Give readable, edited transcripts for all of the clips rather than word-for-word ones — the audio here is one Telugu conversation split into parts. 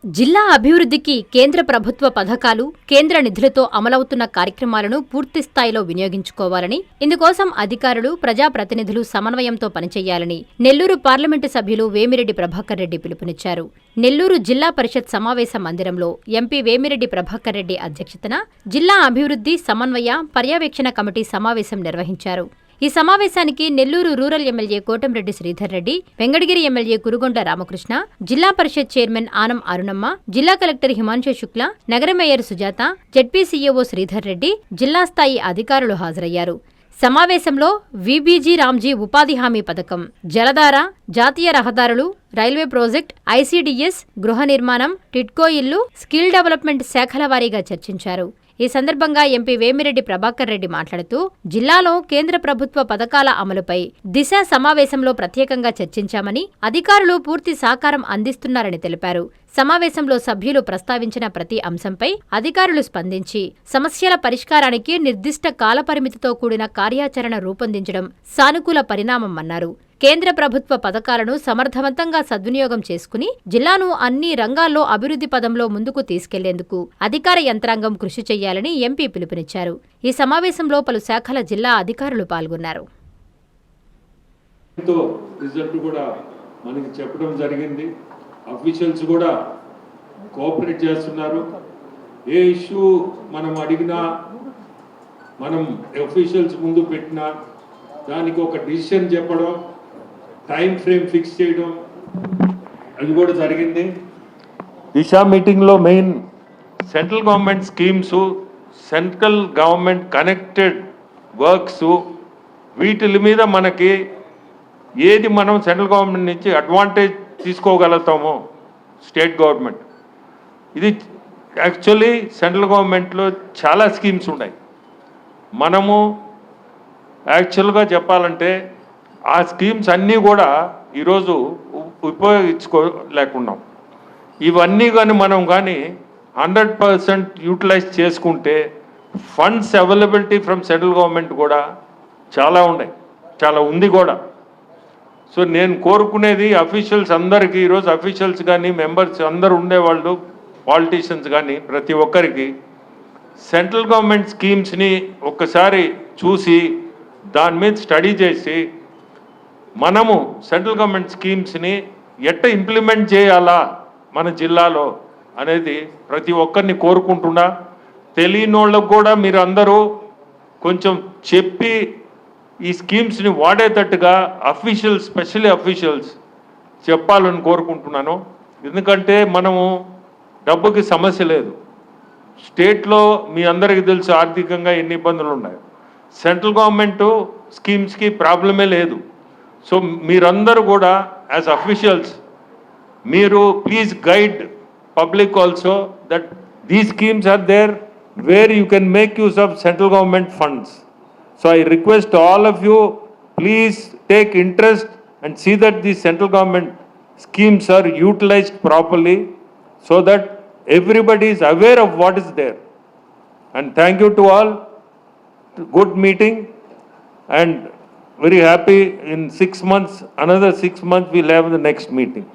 జిల్లా అభివృద్ధికి కేంద్ర ప్రభుత్వ పథకాలు, కేంద్ర నిధులతో అమలవుతున్న కార్యక్రమాలను పూర్తిస్థాయిలో వినియోగించుకోవాలని, ఇందుకోసం అధికారులు, ప్రజాప్రతినిధులు సమన్వయంతో పనిచేయాలని నెల్లూరు పార్లమెంటు సభ్యులు వేమిరెడ్డి ప్రభాకర్ రెడ్డి పిలుపునిచ్చారు. నెల్లూరు జిల్లా పరిషత్ సమావేశ మందిరంలో ఎంపీ వేమిరెడ్డి ప్రభాకర్ రెడ్డి అధ్యక్షతన జిల్లా అభివృద్ధి సమన్వయ పర్యవేక్షణ కమిటీ సమావేశం నిర్వహించారు. ఈ సమావేశానికి Nellore rural MLA Kotamreddy Sridhar Reddy, Venkatagiri MLA Kurugonda Ramakrishna, జిల్లా పరిషత్ చైర్మన్ ఆనం అరుణమ్మ, జిల్లా కలెక్టర్ హిమాంశు శుక్ల, నగర మేయర్ సుజాత, జెడ్పీసీఏఓ శ్రీధర్ రెడ్డి, జిల్లా స్థాయి అధికారులు హాజరయ్యారు. సమావేశంలో వీబీజీ రామ్జీ ఉపాధి హామీ పథకం, జలధార, జాతీయ రహదారులు, రైల్వే ప్రాజెక్ట్, ఐసీడీఎస్, గృహ నిర్మాణం, టిడ్కో ఇల్లు, స్కిల్ డెవలప్మెంట్ శాఖల వారీగా చర్చించారు. ఈ సందర్భంగా ఎంపీ వేమిరెడ్డి ప్రభాకర్ రెడ్డి మాట్లాడుతూ, జిల్లాలో కేంద్ర ప్రభుత్వ పథకాల అమలుపై దిశ సమావేశంలో ప్రత్యేకంగా చర్చించామని, అధికారులు పూర్తి సహకారం అందిస్తున్నారని తెలిపారు. సమావేశంలో సభ్యులు ప్రస్తావించిన ప్రతి అంశంపై అధికారులు స్పందించి సమస్యల పరిష్కారానికి నిర్దిష్ట కాలపరిమితితో కూడిన కార్యాచరణ రూపొందించడం సానుకూల పరిణామమన్నారు. కేంద్ర ప్రభుత్వ పథకాలను సమర్థవంతంగా సద్వినియోగం చేసుకుని జిల్లాను అన్ని రంగాల్లో అభివృద్ధి పదంలో ముందుకు తీసుకెళ్లేందుకు అధికార యంత్రాంగం కృషి చేయాలని ఎంపీ పిలుపునిచ్చారు. ఈ సమావేశంలో పలు శాఖల జిల్లా అధికారులు పాల్గొన్నారు. అఫీషియల్స్ కూడా కోఆపరేట్ చేస్తున్నారు. ఏ ఇష్యూ మనం అడిగినా, మనం అఫీషియల్స్ ముందు పెట్టినా దానికి ఒక డిసిషన్ చెప్పడం, టైం ఫ్రేమ్ ఫిక్స్ చేయడం, అది కూడా జరిగింది. దిశా మీటింగ్లో main central government schemes, central government connected works, వీటి మీద మనకి ఏది మనం సెంట్రల్ గవర్నమెంట్ నుంచి అడ్వాంటేజ్ తీసుకోగలుగుతామో స్టేట్ గవర్నమెంట్, ఇది యాక్చువల్లీ సెంట్రల్ గవర్నమెంట్లో చాలా స్కీమ్స్ ఉన్నాయి. మనము యాక్చువల్గా చెప్పాలంటే ఆ స్కీమ్స్ అన్నీ కూడా ఈరోజు ఉపయోగించుకోలేకున్నాం. ఇవన్నీ కానీ మనం కానీ 100% యూటిలైజ్ చేసుకుంటే funds availability from central government కూడా చాలా ఉన్నాయి, చాలా ఉంది కూడా. సో నేను కోరుకునేది అఫీషియల్స్ అందరికీ, ఈరోజు అఫీషియల్స్ కానీ మెంబర్స్ అందరూ ఉండేవాళ్ళు, పాలిటీషియన్స్ కానీ ప్రతి ఒక్కరికి సెంట్రల్ గవర్నమెంట్ స్కీమ్స్ని ఒక్కసారి చూసి దాని మీద స్టడీ చేసి మనము సెంట్రల్ గవర్నమెంట్ స్కీమ్స్ని ఎట్లా ఇంప్లిమెంట్ చేయాలా మన జిల్లాలో అనేది ప్రతి ఒక్కరిని కోరుకుంటున్నా. తెలియని వాళ్ళకు కూడా మీరు అందరూ కొంచెం చెప్పి ఈ స్కీమ్స్ని వాడేటట్టుగా అఫీషియల్స్, స్పెషల్లీ అఫీషియల్స్ చెప్పాలని కోరుకుంటున్నాను. ఎందుకంటే మనము డబ్బుకి సమస్య లేదు. స్టేట్లో మీ అందరికీ తెలుసు ఆర్థికంగా ఎన్ని ఇబ్బందులు ఉన్నాయో. సెంట్రల్ గవర్నమెంట్ స్కీమ్స్కి ప్రాబ్లమే లేదు. సో మీరందరూ కూడా యాజ్ అఫీషియల్స్ మీరు please guide public also that these schemes are there where you can make use of central government funds. So I request all of you, please take interest and see that the central government schemes are utilized properly so that everybody is aware of what is there. And thank you to all. Good meeting and very happy. In 6 months, another 6 months we'll have the next meeting.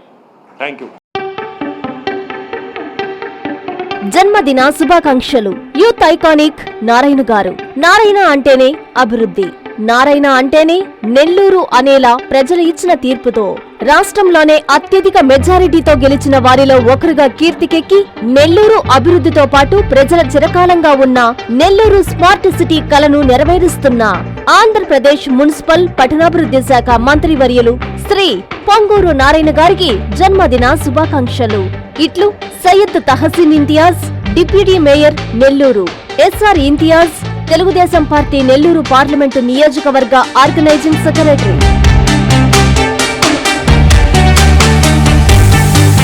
Thank you. జన్మదిన శుభాకాంక్షలు. యూత్ ఐకానిక్ నారాయణ గారు. నారాయణ అంటేనే అభివృద్ధి, నారాయణ అంటేనే నెల్లూరు అనేలా ప్రజలు ఇచ్చిన తీర్పుతో రాష్ట్రంలోనే అత్యధిక మెజారిటీతో గెలిచిన వారిలో ఒకరుగా కీర్తికెక్కి నెల్లూరు అభివృద్ధితో పాటు ప్రజల చిరకాలంగా ఉన్న నెల్లూరు స్మార్ట్ సిటీ కలను నెరవేరుస్తున్న ఆంధ్రప్రదేశ్ మున్సిపల్ పట్టణాభివృద్ధి శాఖ మంత్రివర్యులు శ్రీ పొంగూరు నారాయణ గారికి జన్మదిన శుభాకాంక్షలు. ఇట్లు Syed Tahseen Imtiaz, deputy mayor Nellore. SR Imtiaz, Telugu Desam party Nellore parliament నియోజకవర్గ ఆర్గనైజింగ్ సెక్రటరీ.